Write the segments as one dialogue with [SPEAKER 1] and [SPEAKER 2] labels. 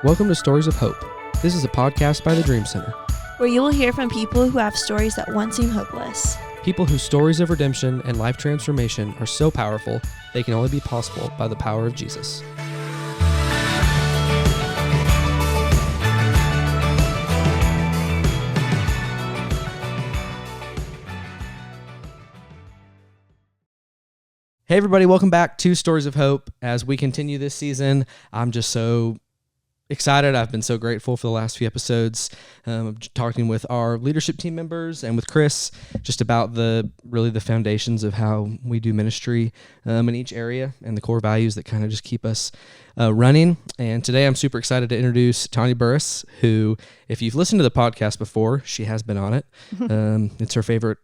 [SPEAKER 1] Welcome to Stories of Hope. This is a podcast by the Dream Center.
[SPEAKER 2] Where you will hear from people who have stories that once seemed hopeless.
[SPEAKER 1] People whose stories of redemption and life transformation are so powerful, they can only be possible by the power of Jesus. Hey everybody, welcome back to Stories of Hope. As we continue this season, I'm just so excited. I've been so grateful for the last few episodes, talking with our leadership team members and with Chris just about the foundations of how we do ministry in each area and the core values that kind of just keep us running. And today I'm super excited to introduce Tonya Burris, who, if you've listened to the podcast before, she has been on it. It's her favorite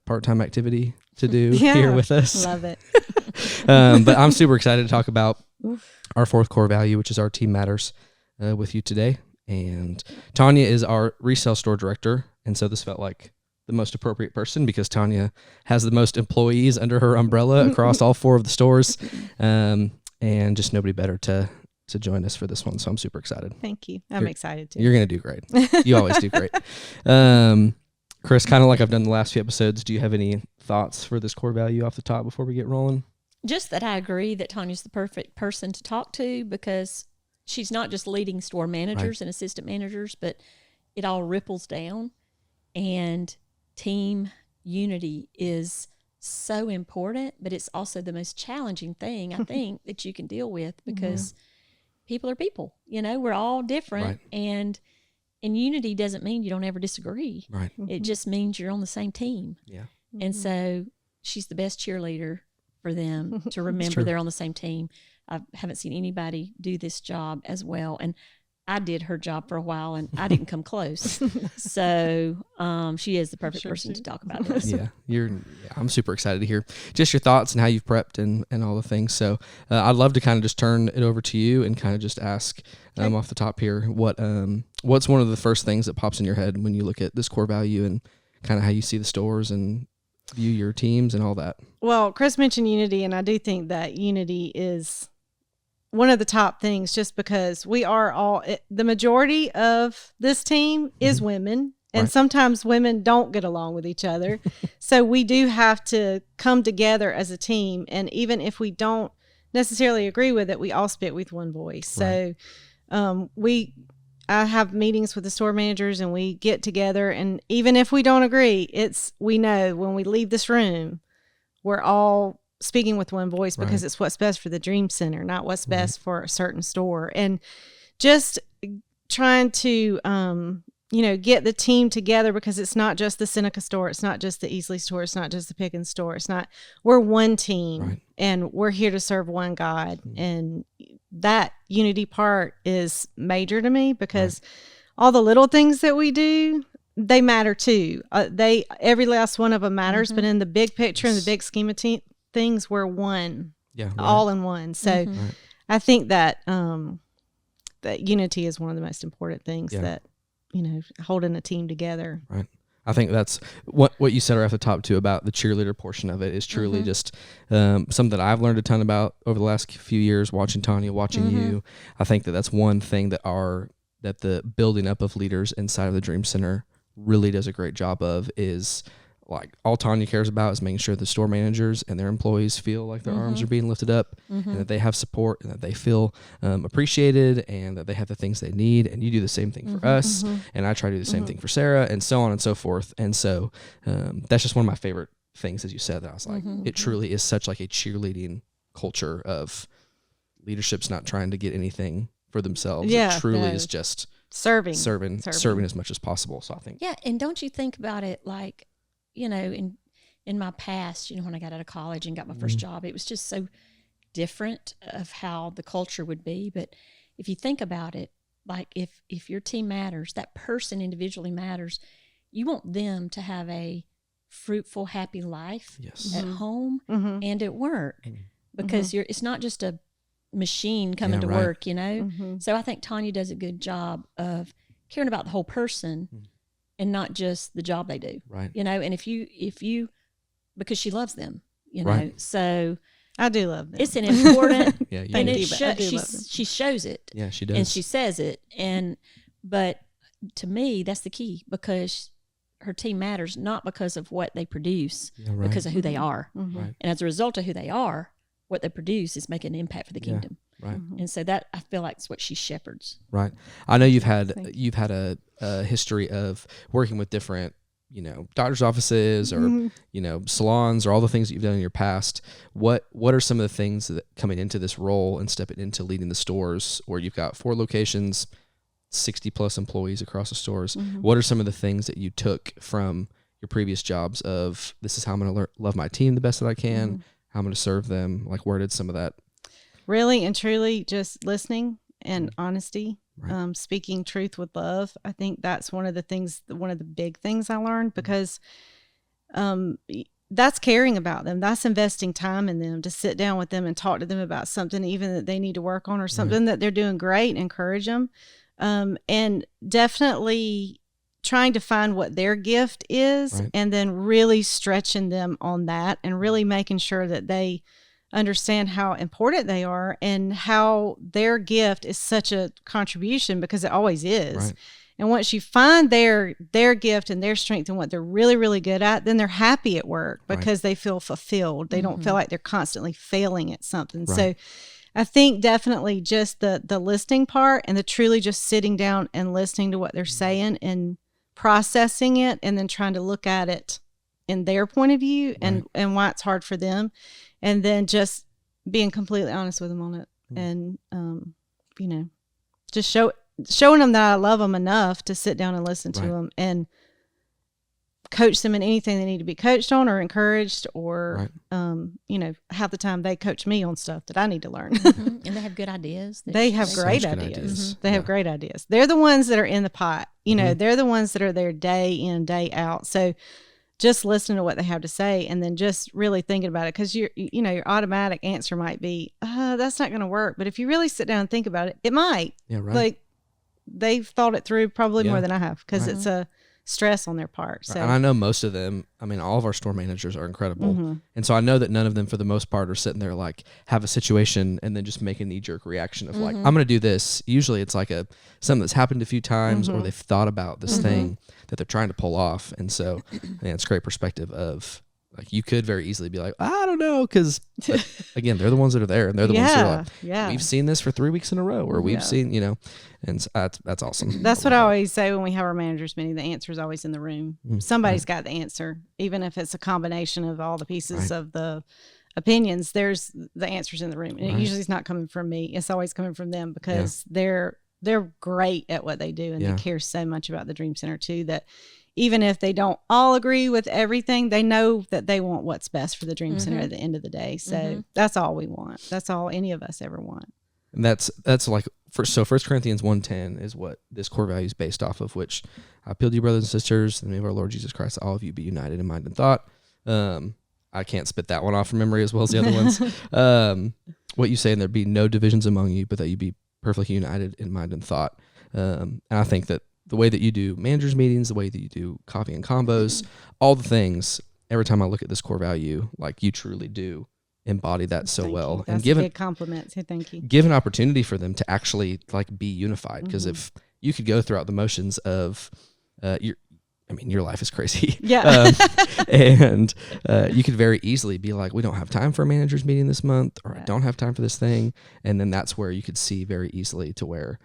[SPEAKER 1] part-time activity to do here with us.
[SPEAKER 3] Love it.
[SPEAKER 1] But I'm super excited to talk about our fourth core value, which is our team matters, with you today. And Tonya is our Resale Store Director, and so this felt like the most appropriate person because Tonya has the most employees under her umbrella across all four of the stores, and just nobody better to join us for this one. So I'm super excited.
[SPEAKER 3] Thank you. I'm excited too.
[SPEAKER 1] You're going to do great. You always do great. Chris, kind of like I've done the last few episodes, do you have any thoughts for this core value off the top before we get rolling?
[SPEAKER 4] Just that I agree that Tonya's the perfect person to talk to because she's not just leading store managers and assistant managers, but it all ripples down. And team unity is so important, but it's also the most challenging thing, I think, that you can deal with because people are people. You know, we're all different. And unity doesn't mean you don't ever disagree.
[SPEAKER 1] Right.
[SPEAKER 4] It just means you're on the same team.
[SPEAKER 1] Yeah.
[SPEAKER 4] And so she's the best cheerleader for them to remember they're on the same team. I haven't seen anybody do this job as well. And I did her job for a while and I didn't come close. So she is the perfect person to talk about this.
[SPEAKER 1] I'm super excited to hear just your thoughts and how you've prepped and all the things. So I'd love to kind of just turn it over to you and kind of just ask off the top here, what's one of the first things that pops in your head when you look at this core value and kind of how you see the stores and view your teams and all that?
[SPEAKER 3] Well, Chris mentioned unity, and I do think that unity is one of the top things just because we are all, the majority of this team is women, and sometimes women don't get along with each other. So we do have to come together as a team, and even if we don't necessarily agree with it, we all speak with one voice. So I have meetings with the store managers and we get together, and even if we don't agree, we know when we leave this room, we're all speaking with one voice because it's what's best for the Dream Center, not what's best for a certain store. And just trying to, get the team together because it's not just the Seneca store. It's not just the Easley store. It's not just the Pickens store. We're one team and we're here to serve one God. And that unity part is major to me because all the little things that we do, they matter too. Every last one of them matters, but in the big picture, in the big scheme of things, we're one, all in one. So I think that that unity is one of the most important things that, holding a team together. Right.
[SPEAKER 1] I think that's what you said right off the top too about the cheerleader portion of it is truly just something that I've learned a ton about over the last few years, watching Tonya, watching you. I think that's one thing that the building up of leaders inside of the Dream Center really does a great job of is like all Tonya cares about is making sure the store managers and their employees feel like their arms are being lifted up and that they have support and that they feel appreciated and that they have the things they need. And you do the same thing for us. And I try to do the same thing for Sarah and so on and so forth. And so that's just one of my favorite things, as you said, that I was like, it truly is such like a cheerleading culture of leadership's not trying to get anything for themselves. It truly is just serving as much as possible. So I think.
[SPEAKER 4] Yeah. And don't you think about it like, in my past, when I got out of college and got my first job, it was just so different of how the culture would be. But if you think about it, like if your team matters, that person individually matters, you want them to have a fruitful, happy life at home and at work because it's not just a machine coming to work, So I think Tonya does a good job of caring about the whole person and not just the job they do, and if you, because she loves them, so
[SPEAKER 3] I do love them.
[SPEAKER 4] It's an important,
[SPEAKER 1] Yeah, you
[SPEAKER 4] and
[SPEAKER 1] do.
[SPEAKER 4] it
[SPEAKER 3] Thank you, but I do
[SPEAKER 4] she
[SPEAKER 3] love them.
[SPEAKER 4] she shows it,
[SPEAKER 1] Yeah, she does.
[SPEAKER 4] and she says it, but to me that's the key, because her team matters not because of what they produce,
[SPEAKER 1] right.
[SPEAKER 4] because of who they are,
[SPEAKER 1] Right.
[SPEAKER 4] and as a result of who they are, what they produce is making an impact for the
[SPEAKER 1] Yeah.
[SPEAKER 4] kingdom.
[SPEAKER 1] Right.
[SPEAKER 4] And so that, I feel like, it's what she shepherds.
[SPEAKER 1] Right. I know you've had
[SPEAKER 3] Thank
[SPEAKER 1] a history of working with different, doctor's offices or salons or all the things that you've done in your past. What are some of the things that coming into this role and stepping into leading the stores, where you've got 4 locations, 60 plus employees across the stores? What are some of the things that you took from your previous jobs of, this is how I'm going to love my team the best that I can, how I'm going to serve them? Like, where did some of that?
[SPEAKER 3] Really and truly just listening and honesty,
[SPEAKER 1] Right.
[SPEAKER 3] speaking truth with love. I think that's one of the big things I learned, because that's caring about them. That's investing time in them, to sit down with them and talk to them about something even that they need to work on, or something that they're doing great, and encourage them. And definitely trying to find what their gift is,
[SPEAKER 1] Right.
[SPEAKER 3] and then really stretching them on that, and really making sure that they understand how important they are, and how their gift is such a contribution, because it always is.
[SPEAKER 1] Right.
[SPEAKER 3] And once you find their gift and their strength and what they're really, really good at, then they're happy at work, because they feel fulfilled. They don't feel like they're constantly failing at something.
[SPEAKER 1] Right.
[SPEAKER 3] So I think definitely just the listening part, and the truly just sitting down and listening to what they're saying and processing it, and then trying to look at it in their point of view, and why it's hard for them. And then just being completely honest with them on it, and just showing them that I love them enough to sit down and listen to them, and coach them in anything they need to be coached on or encouraged, or half the time they coach me on stuff that I need to learn.
[SPEAKER 4] And they have good ideas.
[SPEAKER 3] They have
[SPEAKER 1] Such
[SPEAKER 3] great
[SPEAKER 1] good
[SPEAKER 3] ideas.
[SPEAKER 1] ideas.
[SPEAKER 3] They have great ideas. They're the ones that are in the pot. They're the ones that are there day in, day out. So just listening to what they have to say, and then just really thinking about it, because your automatic answer might be, that's not going to work. But if you really sit down and think about it, it might.
[SPEAKER 1] Yeah, right.
[SPEAKER 3] Like, they've thought it through probably more than I have, because it's a stress on their part. So
[SPEAKER 1] And I know most of them, all of our store managers are incredible. And so I know that none of them, for the most part, are sitting there like, have a situation and then just make a knee-jerk reaction of like, I'm going to do this. Usually it's like something that's happened a few times, or they've thought about this thing that they're trying to pull off. And so it's great perspective of, like, you could very easily be like, I don't know, because again, they're the ones that are there, and they're the ones who are like, we've seen this for 3 weeks in a row, or we've seen, and so that's awesome.
[SPEAKER 3] That's what I always say when we have our managers meeting. The answer is always in the room. Somebody's got the answer, even if it's a combination of all the pieces of the opinions. There's the answers in the room, and it usually is not coming from me. It's always coming from them, because they're great at what they do, and they care so much about the Dream Center too, that even if they don't all agree with everything, they know that they want what's best for the Dream Center at the end of the day. So that's all we want. That's all any of us ever want.
[SPEAKER 1] And that's like, so 1 Corinthians 1:10 is what this core value is based off of, which I appeal to you, brothers and sisters, in the name of our Lord Jesus Christ, all of you be united in mind and thought. I can't spit that one off from memory as well as the other ones. What you say, and there be no divisions among you, but that you be perfectly united in mind and thought. And I think that the way that you do managers meetings, the way that you do coffee and combos, all the things, every time I look at this core value, like, you truly do embody that so
[SPEAKER 3] Thank
[SPEAKER 1] well.
[SPEAKER 3] you.
[SPEAKER 1] And
[SPEAKER 3] That's
[SPEAKER 1] give
[SPEAKER 3] a big compliment. So thank you.
[SPEAKER 1] give an opportunity for them to actually like be unified. Because if you could go throughout the motions of your life is crazy.
[SPEAKER 3] Yeah.
[SPEAKER 1] And you could very easily be like, we don't have time for a managers meeting this month, or I don't have time for this thing. And then that's where you could see very easily to where,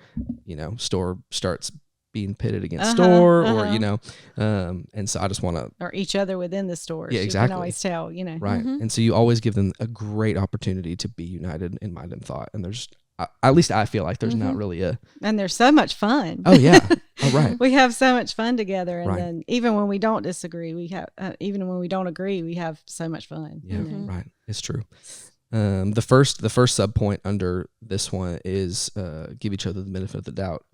[SPEAKER 1] store starts being pitted against store, or, and so I just want to,
[SPEAKER 3] or each other within the stores.
[SPEAKER 1] Yeah,
[SPEAKER 3] You
[SPEAKER 1] exactly.
[SPEAKER 3] can always tell,
[SPEAKER 1] right. And so you always give them a great opportunity to be united in mind and thought. And there's, at least I feel like there's not really
[SPEAKER 3] And they're so much fun.
[SPEAKER 1] Oh yeah. Oh, right.
[SPEAKER 3] We have so much fun together. And
[SPEAKER 1] Right.
[SPEAKER 3] then even when we don't disagree, we have, even when we don't agree, we have so much fun.
[SPEAKER 1] Yeah, right. It's true. The first sub point under this one is give each other the benefit of the doubt,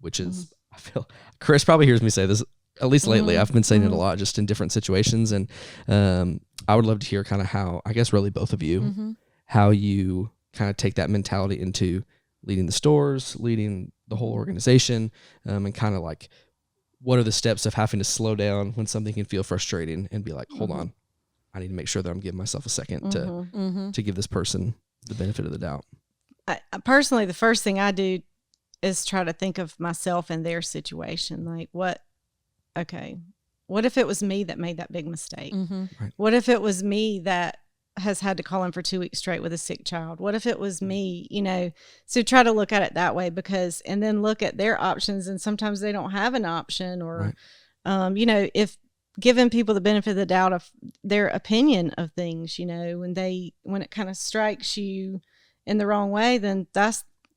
[SPEAKER 1] which is, I feel Chris probably hears me say this, at least lately. I've been saying it a lot, just in different situations. And I would love to hear kind of how, I guess really both of you, how you kind of take that mentality into leading the stores, leading the whole organization, and kind of like, what are the steps of having to slow down when something can feel frustrating and be like, hold on, I need to make sure that I'm giving myself a second
[SPEAKER 3] Mm-hmm.
[SPEAKER 1] to give this person the benefit of the doubt.
[SPEAKER 3] I personally, the first thing I do is try to think of myself in their situation. Like, what if it was me that made that big mistake?
[SPEAKER 4] Mm-hmm.
[SPEAKER 1] Right.
[SPEAKER 3] What if it was me that has had to call in for 2 weeks straight with a sick child? What if it was me, so try to look at it that way, and then look at their options. And sometimes they don't have an option, or, if giving people the benefit of the doubt of their opinion of things, when it kind of strikes you in the wrong way, then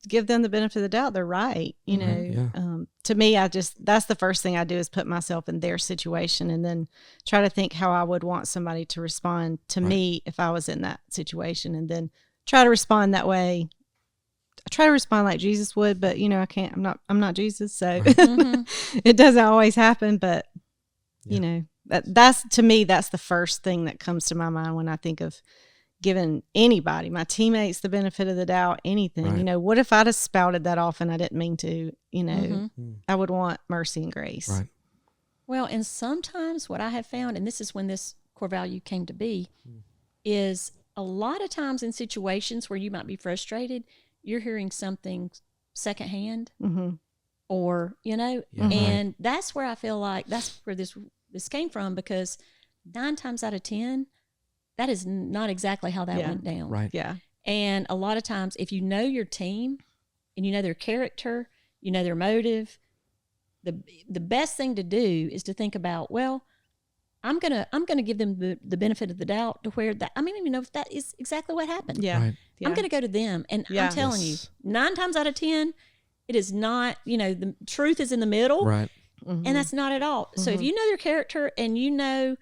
[SPEAKER 3] give them the benefit of the doubt. They're right. To me, that's the first thing I do is put myself in their situation, and then try to think how I would want somebody to respond to me if I was in that situation, and then try to respond that way. I try to respond like Jesus would, but I can't, I'm not Jesus. So it doesn't always happen, but that's, to me, that's the first thing that comes to my mind when I think of giving anybody, my teammates, the benefit of the doubt, anything. What if I'd have spouted that off and I didn't mean to? I would want mercy and grace.
[SPEAKER 1] Right.
[SPEAKER 4] Well, and sometimes what I have found, and this is when this core value came to be, is a lot of times in situations where you might be frustrated, you're hearing something secondhand, or and that's where I feel like that's where this came from, because 9 times out of 10. That is not exactly how that went down.
[SPEAKER 1] Right.
[SPEAKER 3] Yeah.
[SPEAKER 4] And a lot of times, if you know your team and you know their character, you know their motive, the best thing to do is to think about, well, I'm gonna give them the benefit of the doubt to where that, I don't even know if that is exactly what happened.
[SPEAKER 3] Yeah.
[SPEAKER 1] Right.
[SPEAKER 3] Yeah.
[SPEAKER 4] I'm gonna go to them, and I'm telling you, 9 times out of 10, it is not. The truth is in the middle,
[SPEAKER 1] Right.
[SPEAKER 4] and that's not at all. So if you know their character and you know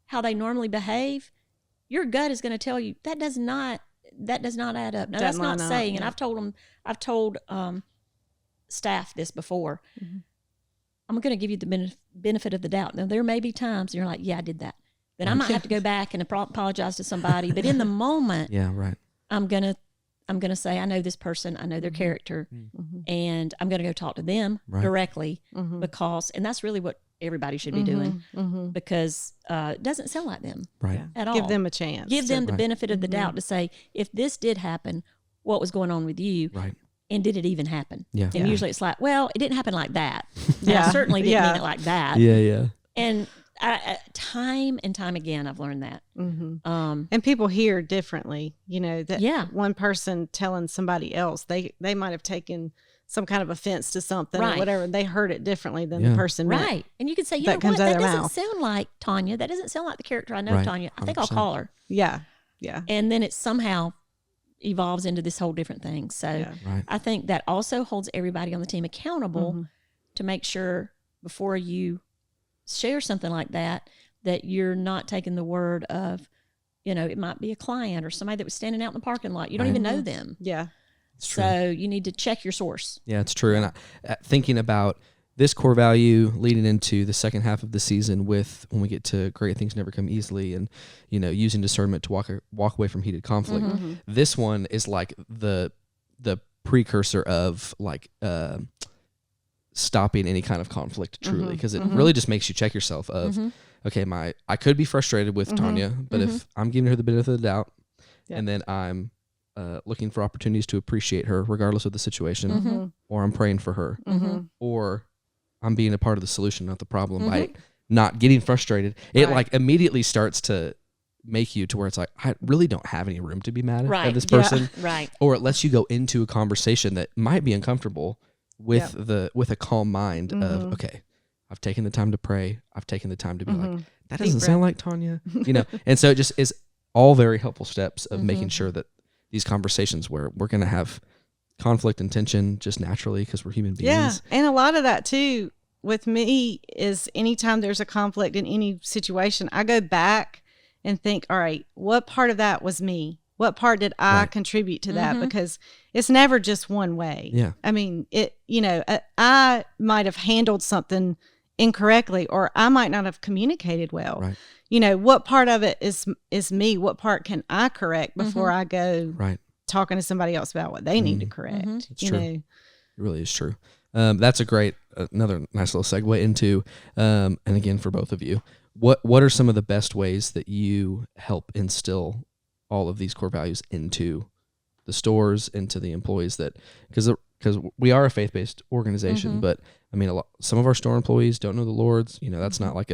[SPEAKER 4] how they normally behave, your gut is going to tell you that does not add up. Now, that's not saying, and I've told staff this before. I'm going to give you the benefit of the doubt. Now, there may be times you're like, yeah, I did that. Then I might have to go back and apologize to somebody. But in the moment, I'm going to say, I know this person, I know their character, and I'm going to go talk to them directly, because, and that's really what everybody should be doing, because it doesn't sound like them at all.
[SPEAKER 3] Give them a chance.
[SPEAKER 4] Give them the benefit of the doubt to say, if this did happen, what was going on with you?
[SPEAKER 1] Right.
[SPEAKER 4] And did it even happen?
[SPEAKER 1] Yeah.
[SPEAKER 4] And usually it's like, well, it didn't happen like that. And I certainly didn't mean it like that.
[SPEAKER 1] Yeah.
[SPEAKER 4] And time and time again, I've learned that.
[SPEAKER 3] And people hear differently, that one person telling somebody else, they might have taken some kind of offense to something or whatever. They heard it differently than the person meant.
[SPEAKER 4] Right. And you could say, that doesn't sound like Tonya. That doesn't sound like the character I know, Tonya. I think 100%. I'll call her.
[SPEAKER 3] Yeah. Yeah.
[SPEAKER 4] And then it somehow evolves into this whole different thing. So I think that also holds everybody on the team accountable to make sure before you share something like that you're not taking the word of, it might be a client or somebody that was standing out in the parking lot. You don't even know them.
[SPEAKER 3] Yeah.
[SPEAKER 4] So you need to check your source.
[SPEAKER 1] Yeah, it's true. And thinking about this core value leading into the second half of the season, with when we get to great things never come easily, and using discernment to walk away from heated conflict. This one is like the precursor of like stopping any kind of conflict truly, because it really just makes you check yourself of okay, I could be frustrated with Tonya, but if I'm giving her the benefit of the doubt, and then I'm looking for opportunities to appreciate her regardless of the situation, or I'm praying for her, or I'm being a part of the solution, not the problem, by not getting frustrated. It like immediately starts to make you to where it's like, I really don't have any room to be mad at this person.
[SPEAKER 4] Right.
[SPEAKER 1] Or it lets you go into a conversation that might be uncomfortable with with a calm mind of, okay, I've taken the time to pray. I've taken the time to be like, that doesn't sound like Tonya, And so it just is all very helpful steps of making sure that these conversations where we're going to have conflict and tension just naturally because we're human beings.
[SPEAKER 3] Yeah. And a lot of that too with me is anytime there's a conflict in any situation, I go back and think, all right, what part of that was me? What part did I contribute to that? Because it's never just one way.
[SPEAKER 1] Yeah.
[SPEAKER 3] I mean, I might have handled something incorrectly, or I might not have communicated well.
[SPEAKER 1] Right.
[SPEAKER 3] What part of it is me? What part can I correct before I go talking to somebody else about what they need to correct?
[SPEAKER 1] It's true. It really is true. That's a great, another nice little segue into, and again, for both of you, what are some of the best ways that you help instill all of these core values into the stores, into the employees, that because we are a faith-based organization, but I mean, some of our store employees don't know the Lord's, that's not like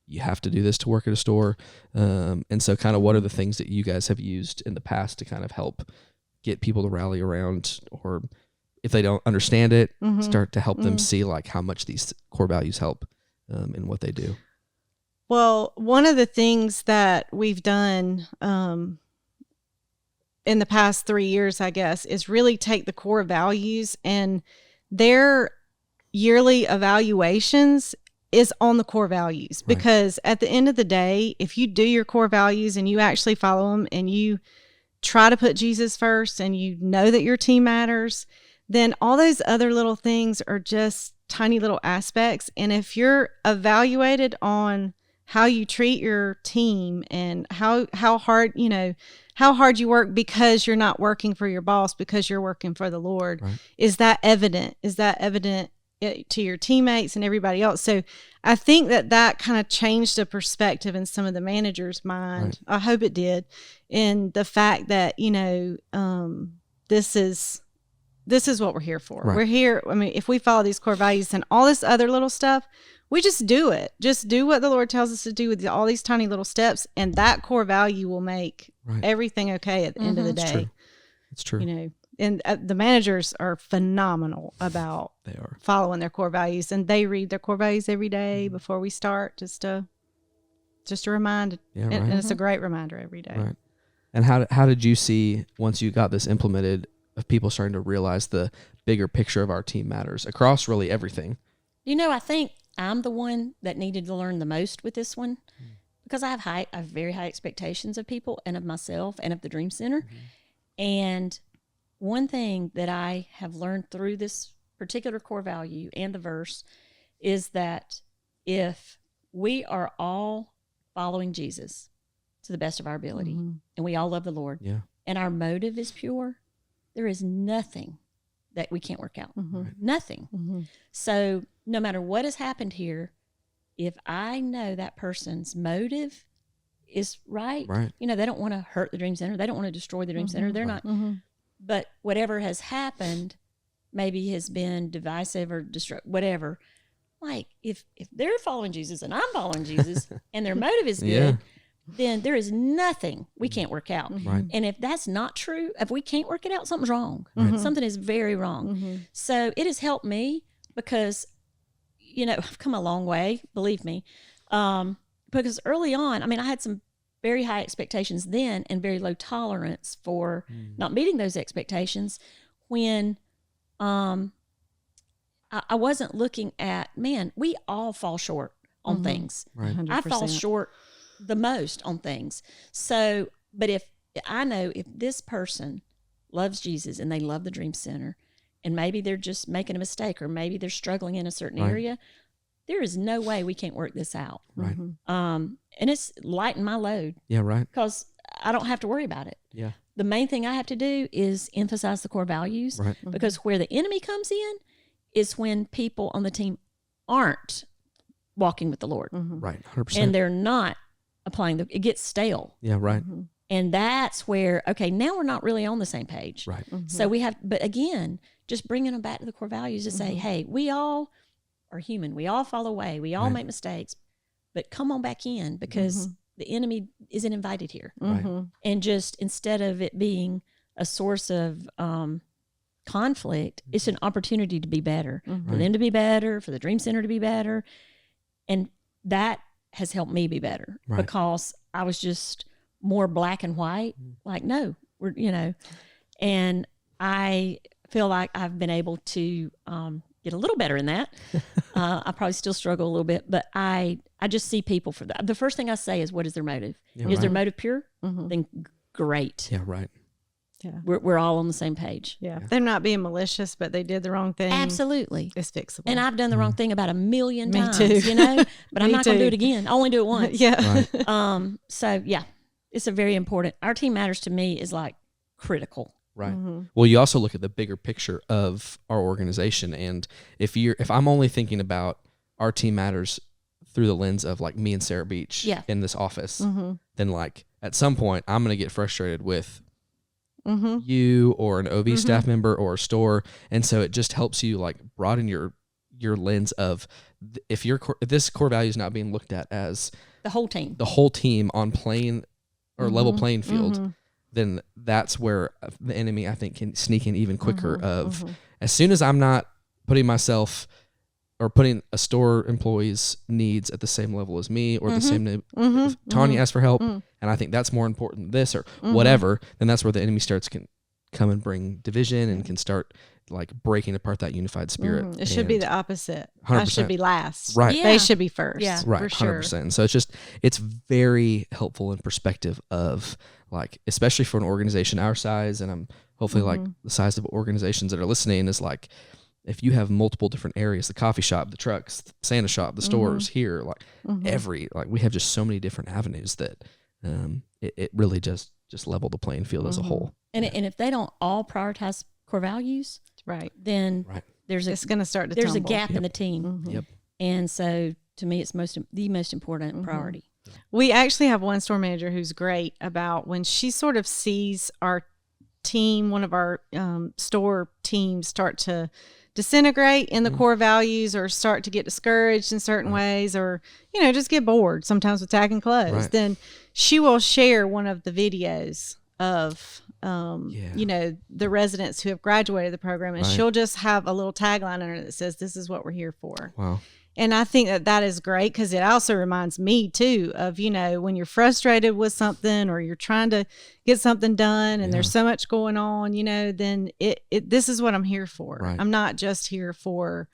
[SPEAKER 1] you have to do this to work at a store. And so kind of what are the things that you guys have used in the past to kind of help get people to rally around, or if they don't understand it, start to help them see like how much these core values help in what they do?
[SPEAKER 3] Well, one of the things that we've done in the past 3 years, I guess, is really take the core values, and their yearly evaluations is on the core values. Right. Because at the end of the day, if you do your core values and you actually follow them and you try to put Jesus first and you know that your team matters, then all those other little things are just tiny little aspects. And if you're evaluated on how you treat your team and how hard you work because you're not working for your boss, because you're working for the Lord, right. Is that evident to your teammates and everybody else? So I think that kind of changed the perspective in some of the managers' mind. Right. I hope it did. In the fact that, this is what we're here for. Right. We're here. I mean, if we follow these core values and all this other little stuff, we just do it. Just do what the Lord tells us to do with all these tiny little steps, and that core value will make everything okay at the end of the day.
[SPEAKER 1] It's true.
[SPEAKER 3] And the managers are phenomenal about following their core values, and they read their core values every day before we start, just to remind. Yeah, and it's a great reminder every day.
[SPEAKER 1] Right. And how did you see, once you got this implemented, of people starting to realize the bigger picture of our team matters across really everything?
[SPEAKER 4] I think I'm the one that needed to learn the most with this one, because I have very high expectations of people and of myself and of the Dream Center. Mm-hmm. And one thing that I have learned through this particular core value and the verse is that if we are all following Jesus to the best of our ability, and we all love the Lord, and our motive is pure, there is nothing that we can't work out. Right. Nothing. Mm-hmm. So no matter what has happened here, if I know that person's motive is right, they don't want to hurt the Dream Center. They don't want to destroy the Dream Center. They're not. But whatever has happened maybe has been divisive or whatever. Like if they're following Jesus and I'm following Jesus and their motive is good, then there is nothing we can't work out. Right. And if that's not true, if we can't work it out, something's wrong. Right. Something is very wrong. So it has helped me because, I've come a long way, believe me. Because early on, I had some very high expectations then and very low tolerance for not meeting those expectations when I wasn't looking at, we all fall short on things. Right. 100%. I fall short the most on things. So, but if this person loves Jesus and they love the Dream Center, and maybe they're just making a mistake, or maybe they're struggling in a certain area, there is no way we can't work this out. Right. And it's lighten my load. Yeah, right. Because I don't have to worry about it. Yeah. The main thing I have to do is emphasize the core values, because where the enemy comes in is when people on the team aren't walking with the Lord. Right, 100%. And they're not applying it gets stale. Yeah, right. And that's where, now we're not really on the same page. Right. So we have, but again, just bringing them back to the core values to say, hey, we all are human. We all fall away. We all make mistakes, but come on back in, because the enemy isn't invited here. Right. And just instead of it being a source of conflict, it's an opportunity to be better, for them to be better, for the Dream Center to be better. And that has helped me be better, because I was just more black and white. Like, no, and I feel like I've been able to get a little better in that. I probably still struggle a little bit, but I just see people for that. The first thing I say is, what is their motive? Is their motive pure? Then great. Yeah, right. Yeah, we're all on the same page.
[SPEAKER 3] Yeah, they're not being malicious, but they did the wrong thing.
[SPEAKER 4] Absolutely,
[SPEAKER 3] it's fixable.
[SPEAKER 4] And I've done the wrong thing about 1,000,000 times. Me too. But I'm not going to do it again. I only do it once. Yeah. Right. So yeah, it's a very important. Our team matters to me is like critical.
[SPEAKER 1] Right. Well, you also look at the bigger picture of our organization, and if I'm only thinking about our team matters through the lens of like me and Sarah Beach in this office, then like at some point I'm going to get frustrated with you or an OB staff member or a store. And so it just helps you like broaden your lens of if this core value is not being looked at as
[SPEAKER 4] the whole team
[SPEAKER 1] on playing or level playing field, then that's where the enemy, I think, can sneak in even quicker as soon as I'm not putting myself or putting a store employee's needs at the same level as me or the same if Tonya asks for help and I think that's more important than this or whatever, then that's where the enemy can come and bring division and can start like breaking apart that unified spirit.
[SPEAKER 3] It should be the opposite.
[SPEAKER 1] 100%.
[SPEAKER 3] I should be last.
[SPEAKER 1] Right.
[SPEAKER 3] They should be first.
[SPEAKER 4] Yeah.
[SPEAKER 1] Right.
[SPEAKER 3] For sure.
[SPEAKER 1] 100%. So it's very helpful in perspective of like, especially for an organization our size, and I'm hopefully like the size of organizations that are listening is like, if you have multiple different areas, the coffee shop, the trucks, the Santa shop, the stores here, like we have just so many different avenues that it really just level the playing field as a whole.
[SPEAKER 4] And if they don't all prioritize core values, then
[SPEAKER 3] it's going to start to
[SPEAKER 4] there's
[SPEAKER 3] tumble.
[SPEAKER 4] a gap in the team. And so to me, it's the most important priority.
[SPEAKER 3] We actually have one store manager who's great about when she sort of sees our team, one of our store teams start to disintegrate in the core values or start to get discouraged in certain ways or, just get bored sometimes with tagging clothes, then she will share one of the videos of, the residents who have graduated the program and she'll just have a little tagline on it that says, "This is what we're here for."
[SPEAKER 1] Wow.
[SPEAKER 3] And I think that is great because it also reminds me too of, when you're frustrated with something or you're trying to get something done and there's so much going on, then this is what I'm here for.
[SPEAKER 1] Right.
[SPEAKER 3] I'm not just here for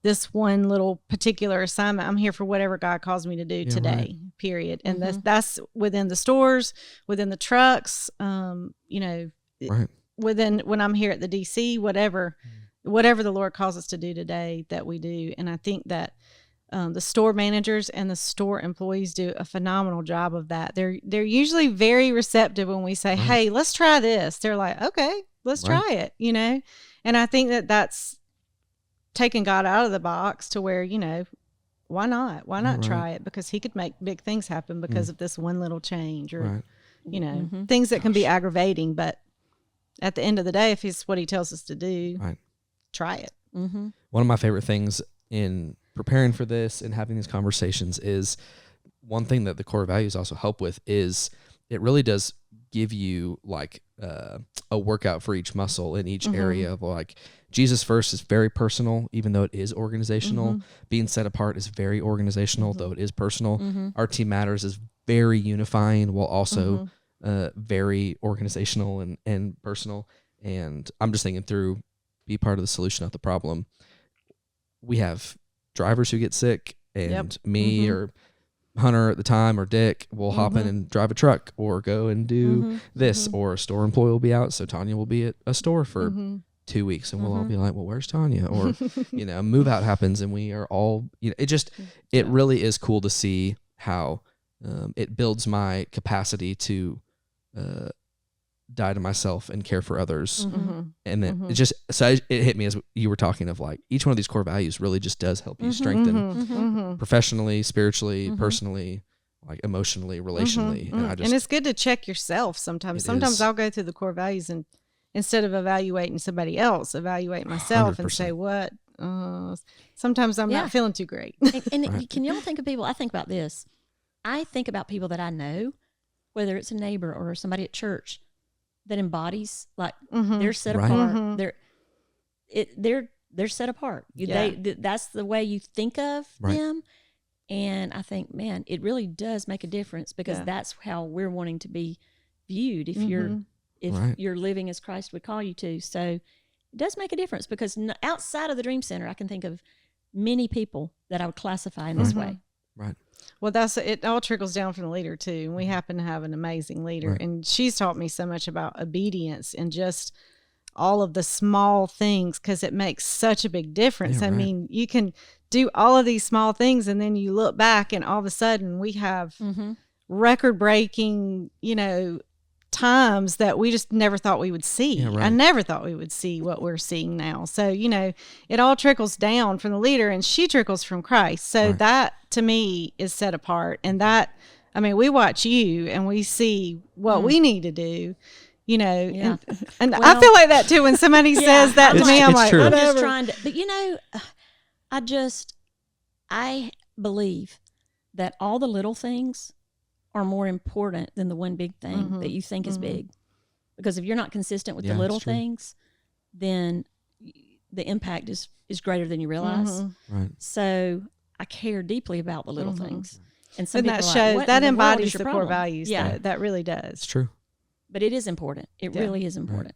[SPEAKER 3] this one little particular assignment. I'm here for whatever God calls me to do today, period. And that's within the stores, within the trucks, within when I'm here at the DC, whatever the Lord calls us to do today that we do. And I think that the store managers and the store employees do a phenomenal job of that. They're usually very receptive when we say, "Hey, let's try this." They're like, "Okay, let's try it," And I think that that's taking God out of the box to where, why not? Why not try it? Because he could make big things happen because of this one little change or, things that can be aggravating. But at the end of the day, if it's what he tells us to do, try it.
[SPEAKER 1] One of my favorite things in preparing for this and having these conversations is one thing that the core values also help with is it really does give you like a workout for each muscle in each area of like Jesus first is very personal, even though it is organizational. Being set apart is very organizational, though it is personal. Our team matters is very unifying while also very organizational and personal. And I'm just thinking through be part of the solution, not the problem. We have drivers who get sick and me or Hunter at the time or Dick will hop in and drive a truck or go and do this or a store employee will be out. So Tonya will be at a store for 2 weeks and we'll all be like, "Well, where's Tonya?" Or, move out happens and we are all, it really is cool to see how it builds my capacity to die to myself and care for others. And then it hit me as you were talking of like each one of these core values really just does help you strengthen professionally, spiritually, personally, like emotionally, relationally.
[SPEAKER 3] And it's good to check yourself sometimes. Sometimes I'll go through the core values and instead of evaluating somebody else, evaluate myself 100%. And say what sometimes I'm not feeling too great.
[SPEAKER 4] And can y'all think of people? I think about this. I think about people that I know, whether it's a neighbor or somebody at church that embodies like they're set apart. They're set apart. That's the way you think of them. And I think, man, it really does make a difference because that's how we're wanting to be viewed if you're living as Christ would call you to. So it does make a difference because outside of the Dream Center, I can think of many people that I would classify in this way.
[SPEAKER 1] Right.
[SPEAKER 3] Well, it all trickles down from the leader too. And we happen to have an amazing leader and she's taught me so much about obedience and just all of the small things because it makes such a big difference. I mean, you can do all of these small things and then you look back and all of a sudden we have record breaking, times that we just never thought we would see.
[SPEAKER 1] Yeah, right.
[SPEAKER 3] I never thought we would see what we're seeing now. So, it all trickles down from the leader, and she trickles from Christ. So that to me is set apart. And that, we watch you and we see what we need to do,
[SPEAKER 4] Yeah.
[SPEAKER 3] and I feel like that too. When somebody says that to me, I'm like,
[SPEAKER 1] true.
[SPEAKER 4] I'm just
[SPEAKER 3] whatever.
[SPEAKER 4] trying to, but I believe that all the little things are more important than the one big thing that you think is big. Because if you're not consistent with the little things, then the impact is greater than you realize.
[SPEAKER 1] Right.
[SPEAKER 4] So I care deeply about the little things. And some
[SPEAKER 3] And that
[SPEAKER 4] people are
[SPEAKER 3] shows,
[SPEAKER 4] like,
[SPEAKER 3] that
[SPEAKER 4] what in the world
[SPEAKER 3] embodies
[SPEAKER 4] is your
[SPEAKER 3] the core
[SPEAKER 4] problem?
[SPEAKER 3] values.
[SPEAKER 4] Yeah.
[SPEAKER 3] That really does.
[SPEAKER 1] It's true.
[SPEAKER 4] But it is important. It really is important.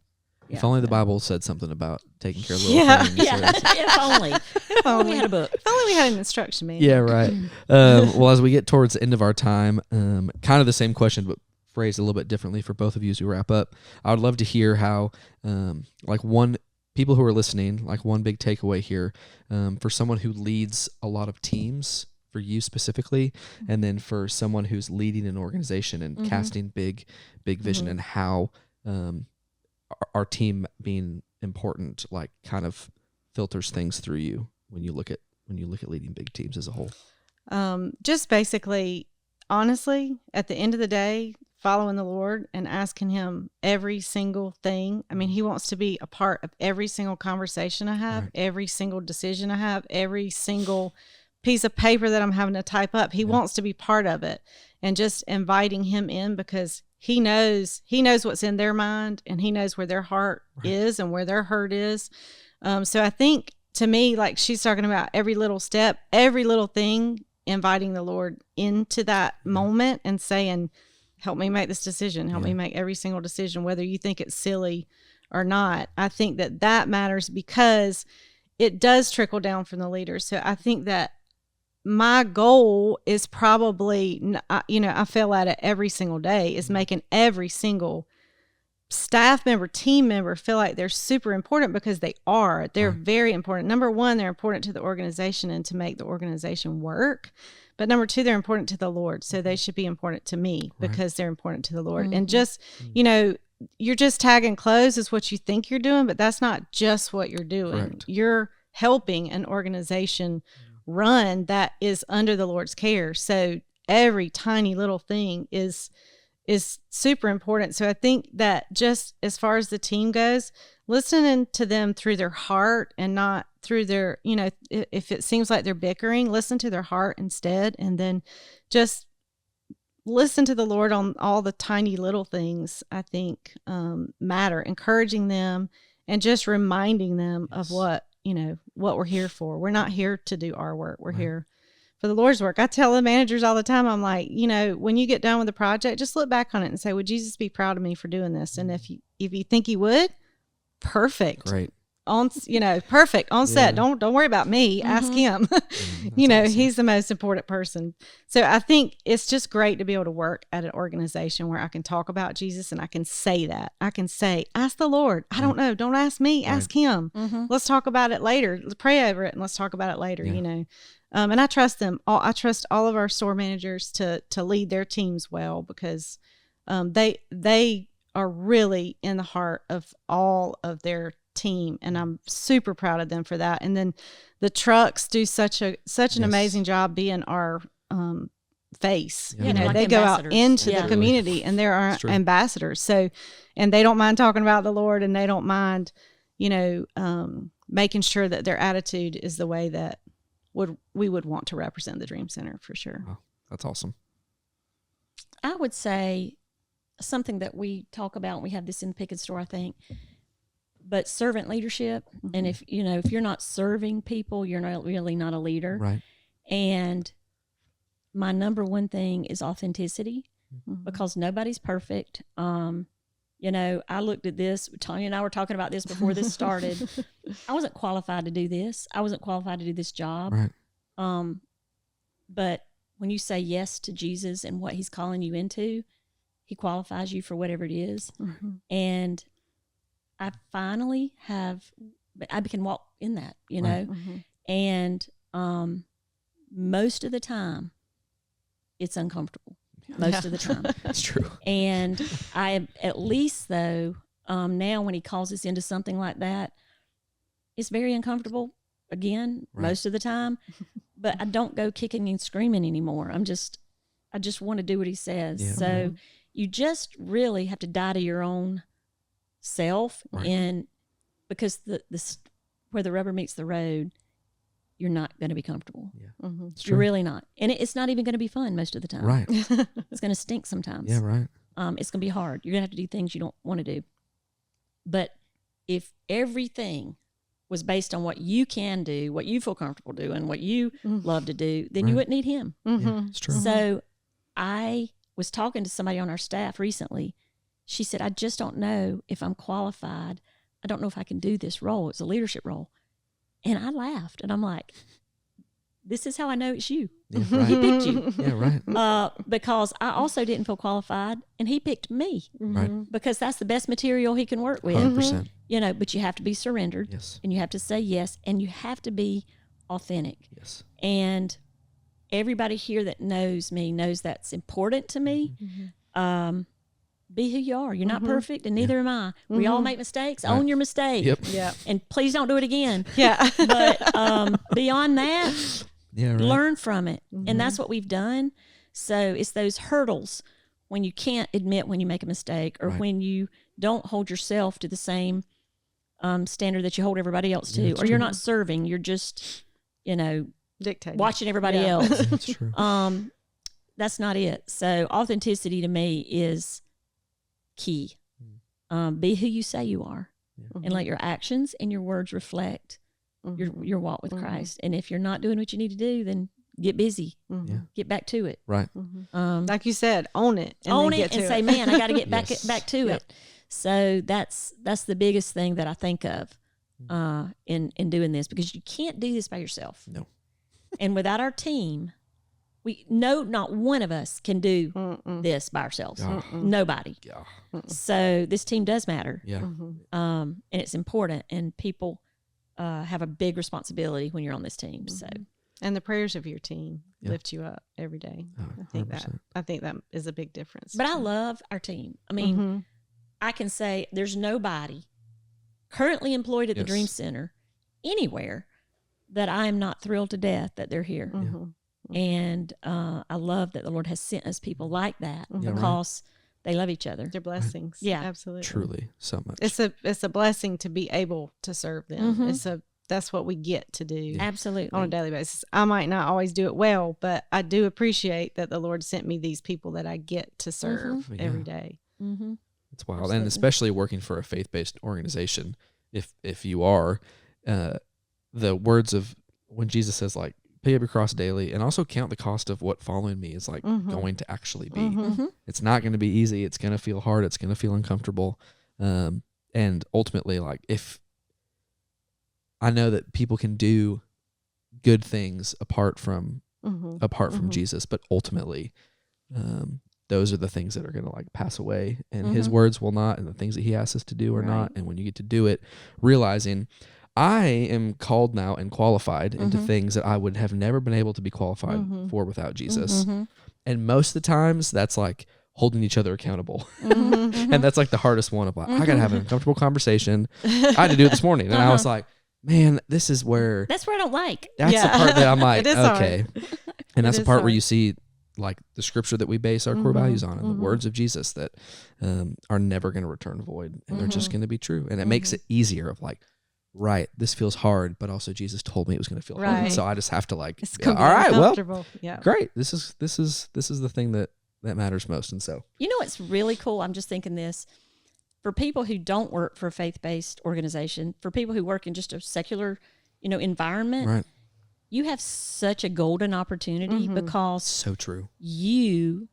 [SPEAKER 4] Yeah.
[SPEAKER 1] If only the Bible said something about taking care of little things.
[SPEAKER 4] Yeah. If only. If only we had a book.
[SPEAKER 3] If only we had an instruction manual.
[SPEAKER 1] Yeah, right. Well, as we get towards the end of our time, kind of the same question, but phrased a little bit differently for both of you as we wrap up. I would love to hear how, people who are listening, one big takeaway here, for someone who leads a lot of teams, for you specifically, and then for someone who's leading an organization and casting big vision, and how our team being important, kind of filters things through you when you look at leading big teams as a whole.
[SPEAKER 3] Just basically, honestly, at the end of the day, following the Lord and asking Him every single thing. He wants to be a part of every single conversation I have, every single decision I have, every single piece of paper that I'm having to type up. He wants to be part of it, and just inviting Him in, because He knows what's in their mind, and He knows where their heart is and where their hurt is. So I think, to me, she's talking about every little step, every little thing, inviting the Lord into that moment and saying, help me make this decision. Help me make every single decision, whether you think it's silly or not. I think that matters, because it does trickle down from the leaders. So I think that my goal is probably, I feel at it every single day, is making every single staff member, team member feel like they're super important, because they are. They're very important. Number one, they're important to the organization and to make the organization work. But number two, they're important to the Lord. So they should be important to me, because they're important to the Lord. And just, you're just tagging clothes is what you think you're doing, but that's not just what you're doing.
[SPEAKER 1] Correct.
[SPEAKER 3] You're helping an organization run that is under the Lord's care. So every tiny little thing is super important. So I think that, just as far as the team goes, listening to them through their heart and not through their, if it seems like they're bickering, listen to their heart instead. And then just listen to the Lord on all the tiny little things, I think, matter, encouraging them and just reminding them of what we're here for. We're not here to do our work. We're here for the Lord's work. I tell the managers all the time, I'm like, when you get done with the project, just look back on it and say, would Jesus be proud of me for doing this? And if you think He would, perfect.
[SPEAKER 1] Great.
[SPEAKER 3] Perfect on set. Don't worry about me. Ask Him.
[SPEAKER 1] Awesome.
[SPEAKER 3] He's the most important person. So I think it's just great to be able to work at an organization where I can talk about Jesus, and I can say that. I can say, ask the Lord. I don't know. Don't ask me. Ask Him. Let's talk about it later. Let's pray over it, and let's talk about it later. And I trust them. I trust all of our store managers to lead their teams well, because they are really in the heart of all of their team, and I'm super proud of them for that. And then the trucks do such an amazing job being our face.
[SPEAKER 4] Like
[SPEAKER 3] they go out into
[SPEAKER 4] Yeah.
[SPEAKER 3] the community, and they're our ambassadors. So, and they don't mind talking about the Lord, and they don't mind, making sure that their attitude is the way that we would want to represent the Dream Center, for sure.
[SPEAKER 1] Wow, that's awesome.
[SPEAKER 4] I would say something that we talk about, and we have this in the Pickett store, I think, but servant leadership. And if you're not serving people, you're not really not a leader.
[SPEAKER 1] Right.
[SPEAKER 4] And my number one thing is authenticity, because nobody's perfect. I looked at this. Tonya and I were talking about this before this started. I wasn't qualified to do this. I wasn't qualified to do this job.
[SPEAKER 1] Right.
[SPEAKER 4] But when you say yes to Jesus and what He's calling you into, He qualifies you for whatever it is. And I finally I can walk in that, and most of the time it's uncomfortable. most of the time.
[SPEAKER 1] That's true.
[SPEAKER 4] And I, at least though, now when he calls us into something like that, it's very uncomfortable again, most of the time, but I don't go kicking and screaming anymore. I just want to do what he says.
[SPEAKER 1] Yeah.
[SPEAKER 4] So you just really have to die to your own self, and because where the rubber meets the road, you're not going to be comfortable.
[SPEAKER 1] Yeah.
[SPEAKER 4] You're really not. And it's not even going to be fun most of the time.
[SPEAKER 1] Right.
[SPEAKER 4] It's going to stink sometimes.
[SPEAKER 1] Yeah, right.
[SPEAKER 4] It's going to be hard. You're going to have to do things you don't want to do. But if everything was based on what you can do, what you feel comfortable doing, what you love to do, then you wouldn't need him.
[SPEAKER 1] Yeah, it's true.
[SPEAKER 4] So I was talking to somebody on our staff recently. She said, I just don't know if I'm qualified. I don't know if I can do this role. It's a leadership role. And I laughed, and I'm like, this is how I know it's you.
[SPEAKER 1] Yeah, right.
[SPEAKER 4] He picked you.
[SPEAKER 1] Yeah, right.
[SPEAKER 4] Because I also didn't feel qualified, and he picked me.
[SPEAKER 1] Right.
[SPEAKER 4] Because that's the best material he can work with.
[SPEAKER 1] 100%.
[SPEAKER 4] You know, but you have to be surrendered.
[SPEAKER 1] Yes.
[SPEAKER 4] And you have to say yes, and you have to be authentic.
[SPEAKER 1] Yes.
[SPEAKER 4] And everybody here that knows me knows that's important to me. Be who you are. You're not perfect, and neither am I. We all make mistakes. Own your mistake.
[SPEAKER 1] Yep.
[SPEAKER 3] Yeah.
[SPEAKER 4] And please don't do it again.
[SPEAKER 3] Yeah.
[SPEAKER 4] But beyond that,
[SPEAKER 1] Yeah, right.
[SPEAKER 4] learn from it. And that's what we've done. So it's those hurdles when you can't admit when you make a mistake, or when you don't hold yourself to the same standard that you hold everybody else to, or you're not serving. You're just,
[SPEAKER 3] Dictating.
[SPEAKER 4] watching everybody else.
[SPEAKER 1] That's true.
[SPEAKER 4] That's not it. So authenticity to me is key. Be who you say you are, and let your actions and your words reflect your walk with Christ. And if you're not doing what you need to do, then get busy. Get back to it.
[SPEAKER 1] Right.
[SPEAKER 3] Like you said, own it. And
[SPEAKER 4] Own
[SPEAKER 3] then
[SPEAKER 4] it
[SPEAKER 3] get
[SPEAKER 4] and
[SPEAKER 3] to
[SPEAKER 4] say,
[SPEAKER 3] it.
[SPEAKER 4] man, I got to get back
[SPEAKER 1] Yes.
[SPEAKER 4] back to it. So that's the biggest thing that I think of in doing this, because you can't do this by yourself.
[SPEAKER 1] No.
[SPEAKER 4] And without our team, not one of us can do this by ourselves. Nobody.
[SPEAKER 1] Yeah.
[SPEAKER 4] So this team does matter.
[SPEAKER 1] Yeah.
[SPEAKER 4] And it's important, and people have a big responsibility when you're on this team. So
[SPEAKER 3] And the prayers of your team
[SPEAKER 1] Yeah.
[SPEAKER 3] lift you up every day.
[SPEAKER 1] Oh,
[SPEAKER 3] I think that is a big difference.
[SPEAKER 4] but I love our team. I mean, I can say there's nobody currently employed at the
[SPEAKER 1] Yes.
[SPEAKER 4] Dream Center anywhere that I am not thrilled to death that they're here. And I love that the Lord has sent us people like that because they love each other.
[SPEAKER 3] They're blessings.
[SPEAKER 4] Yeah.
[SPEAKER 3] Absolutely.
[SPEAKER 1] Truly, so much.
[SPEAKER 3] It's a blessing to be able to serve them. That's what we get to do
[SPEAKER 4] Absolutely.
[SPEAKER 3] on a daily basis. I might not always do it well, but I do appreciate that the Lord sent me these people that I get to serve every day.
[SPEAKER 1] It's wild. And especially working for a faith-based organization, if you are, the words of when Jesus says, like, pick up your cross daily and also count the cost of what following me is like going to actually be. It's not going to be easy. It's going to feel hard. It's going to feel uncomfortable. And ultimately, like, if I know that people can do good things apart from Jesus, but ultimately, those are the things that are going to like pass away, and his words will not, and the things that he asks us to do are not. And when you get to do it, realizing I am called now and qualified into things that I would have never been able to be qualified for without Jesus. And most of the times that's like holding each other accountable. And that's like the hardest one of like, I got to have an uncomfortable conversation. I had to do it this morning. And I was like, man, this is where,
[SPEAKER 4] That's where I don't like.
[SPEAKER 1] that's the part that I'm like,
[SPEAKER 3] It is hard.
[SPEAKER 1] okay. And that's the
[SPEAKER 3] is
[SPEAKER 1] part where
[SPEAKER 3] hard.
[SPEAKER 1] you see like the scripture that we base our core values on, and the words of Jesus that are never going to return void, and they're just going to be true. And it makes it easier of like, right, this feels hard, but also Jesus told me it was going to feel hard.
[SPEAKER 3] Right.
[SPEAKER 1] So I just have to like,
[SPEAKER 3] It's
[SPEAKER 1] all
[SPEAKER 3] gonna be
[SPEAKER 1] right, well,
[SPEAKER 3] uncomfortable. Yeah.
[SPEAKER 1] great. This is the thing that matters most. And so,
[SPEAKER 4] You know what's really cool? I'm just thinking this. For people who don't work for a faith-based organization, for people who work in just a secular, environment,
[SPEAKER 1] right.
[SPEAKER 4] you have such a golden opportunity because
[SPEAKER 1] So true.
[SPEAKER 4] you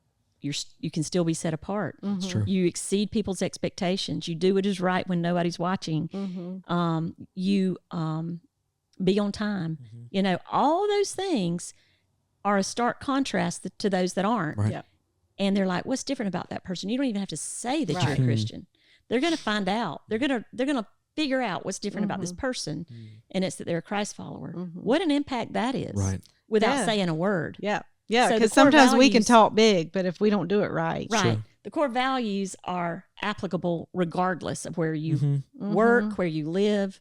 [SPEAKER 4] can still be set apart.
[SPEAKER 1] It's true.
[SPEAKER 4] You exceed people's expectations. You do what is right when nobody's watching. You be on time. All those things are a stark contrast to those that aren't.
[SPEAKER 1] Right.
[SPEAKER 3] Yep.
[SPEAKER 4] And they're like, what's different about that person? You don't even have to say that you're a Christian. They're going to find out. They're going to figure out what's different about this person, and it's that they're a Christ follower. What an impact that is,
[SPEAKER 1] Right.
[SPEAKER 4] without
[SPEAKER 3] Yeah.
[SPEAKER 4] saying a word.
[SPEAKER 3] Yeah. Yeah,
[SPEAKER 4] So the
[SPEAKER 3] because
[SPEAKER 4] core
[SPEAKER 3] sometimes we can
[SPEAKER 4] values-
[SPEAKER 3] talk big, but if we don't do it right.
[SPEAKER 4] Right.
[SPEAKER 1] Sure.
[SPEAKER 4] The core values are applicable regardless of where you
[SPEAKER 1] Mm-hmm.
[SPEAKER 4] work, where you live.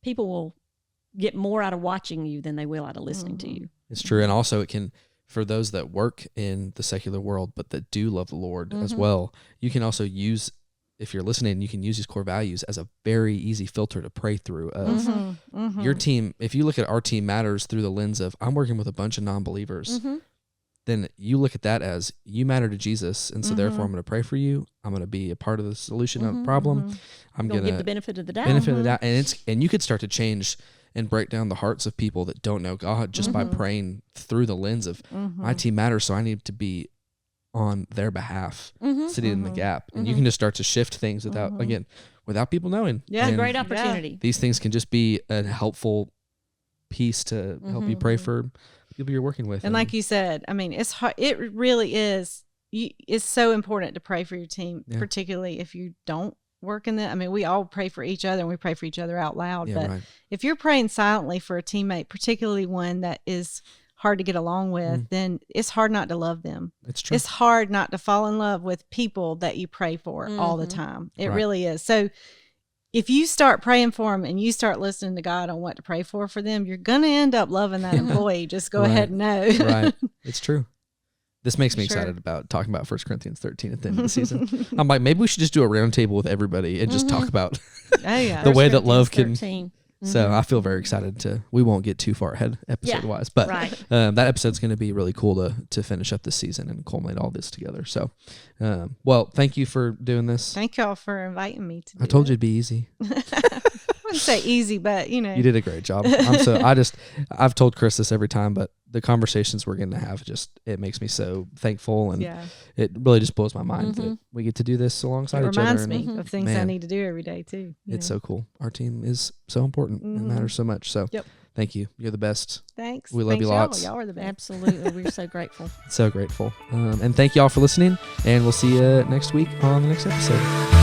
[SPEAKER 4] People will get more out of watching you than they will out of listening to you.
[SPEAKER 1] It's true. And also it can, for those that work in the secular world, but that do love the Lord as well, you can also use, if you're listening, you can use these core values as a very easy filter to pray through of your team. If you look at Our Team Matters through the lens of, I'm working with a bunch of non-believers, then you look at that as, you matter to Jesus. And so therefore I'm going to pray for you. I'm going to be a part of the solution of the problem. I'm going to
[SPEAKER 4] give the benefit of the doubt.
[SPEAKER 1] benefit of the doubt. And you could start to change and break down the hearts of people that don't know God just by praying through the lens of, my team matters, so I need to be on their behalf, sitting in the gap. And you can just start to shift things without people knowing.
[SPEAKER 3] Yeah,
[SPEAKER 1] And
[SPEAKER 4] Great opportunity.
[SPEAKER 1] these things can just be a helpful piece to help you pray for people you're working with.
[SPEAKER 3] And like you said, I mean, it's hard. It really is. It's so important to pray for your team, particularly if you don't work in that. I mean, we all pray for each other and we pray for each other out loud. But if you're praying silently for a teammate, particularly one that is hard to get along with, then it's hard not to love them.
[SPEAKER 1] It's true.
[SPEAKER 3] It's hard not to fall in love with people that you pray for all the time. It really is. So if you start praying for them and you start listening to God on what to pray for them, you're going to end up loving that employee. Just go ahead and know.
[SPEAKER 1] Right. It's true. This makes me excited about talking about 1 Corinthians 13 at the end of the season. I'm like, maybe we should just do a round table with everybody and just talk about the way that love can.
[SPEAKER 4] 13.
[SPEAKER 1] So I feel very excited we won't get too far ahead episode wise, but that episode's going to be really cool to finish up this season and culminate all this together. So, well, thank you for doing this.
[SPEAKER 3] Thank y'all for inviting me to do
[SPEAKER 1] I told you it'd be easy.
[SPEAKER 3] I wouldn't say easy, but you know.
[SPEAKER 1] You did a great job. I've told Chris this every time, but the conversations we're going to have, it makes me so thankful. And it really just blows my mind that we get to do this alongside each other.
[SPEAKER 3] It reminds me of things I need to do every day too.
[SPEAKER 1] It's so cool. Our team is so important. It matters so much. So thank you. You're the best.
[SPEAKER 3] Thanks.
[SPEAKER 1] We love you lots.
[SPEAKER 3] Y'all are the best.
[SPEAKER 4] Absolutely. We're so grateful.
[SPEAKER 1] So grateful. And thank y'all for listening. And we'll see you next week on the next episode.